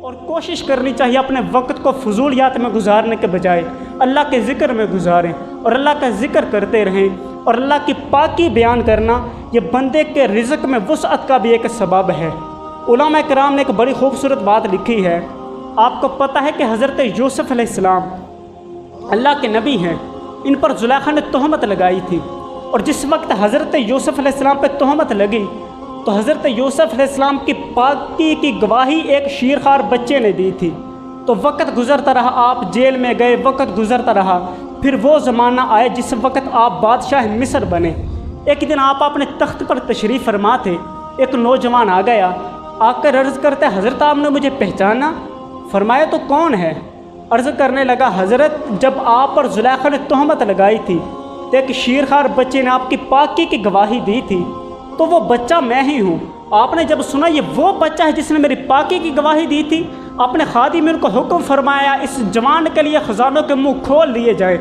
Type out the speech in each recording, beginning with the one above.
اور کوشش کرنی چاہیے اپنے وقت کو فضولیات میں گزارنے کے بجائے اللہ کے ذکر میں گزاریں اور اللہ کا ذکر کرتے رہیں۔ اور اللہ کی پاکی بیان کرنا یہ بندے کے رزق میں وسعت کا بھی ایک سبب ہے۔ علماء کرام نے ایک بڑی خوبصورت بات لکھی ہے۔ آپ کو پتہ ہے کہ حضرت یوسف علیہ السلام اللہ کے نبی ہیں، ان پر زلیخا نے تہمت لگائی تھی، اور جس وقت حضرت یوسف علیہ السلام پہ تہمت لگی تو حضرت یوسف علیہ السلام کی پاکی کی گواہی ایک شیرخوار بچے نے دی تھی۔ تو وقت گزرتا رہا، آپ جیل میں گئے، وقت گزرتا رہا، پھر وہ زمانہ آئے جس وقت آپ بادشاہ مصر بنے۔ ایک دن آپ اپنے تخت پر تشریف فرما تھے، ایک نوجوان آ گیا، آ کر عرض کرتے حضرت آپ نے مجھے پہچانا؟ فرمایا تو کون ہے؟ عرض کرنے لگا حضرت جب آپ پر زلیخا نے تہمت لگائی تھی تو ایک شیرخوار بچے نے آپ کی پاکی کی گواہی دی تھی، تو وہ بچہ میں ہی ہوں۔ آپ نے جب سنا یہ وہ بچہ ہے جس نے میری پاکی کی گواہی دی تھی، اپنے خادم ان کو حکم فرمایا اس جوان کے لیے خزانوں کے منہ کھول دیے جائے،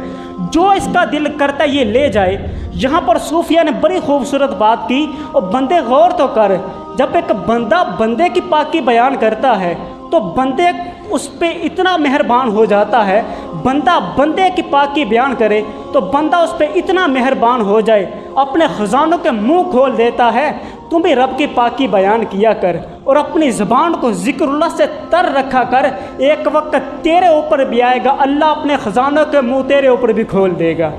جو اس کا دل کرتا ہے یہ لے جائے۔ یہاں پر صوفیہ نے بڑی خوبصورت بات کی، اور بندے غور تو کر، جب ایک بندہ بندے کی پاکی بیان کرتا ہے تو بندے اس پہ اتنا مہربان ہو جاتا ہے، بندہ بندے کی پاکی بیان کرے تو بندہ اس پہ اتنا مہربان ہو جائے، اپنے خزانوں کے منہ کھول دیتا ہے۔ تم بھی رب کی پاکی بیان کیا کر اور اپنی زبان کو ذکر اللہ سے تر رکھا کر، ایک وقت تیرے اوپر بھی آئے گا، اللہ اپنے خزانوں کے منہ تیرے اوپر بھی کھول دے گا۔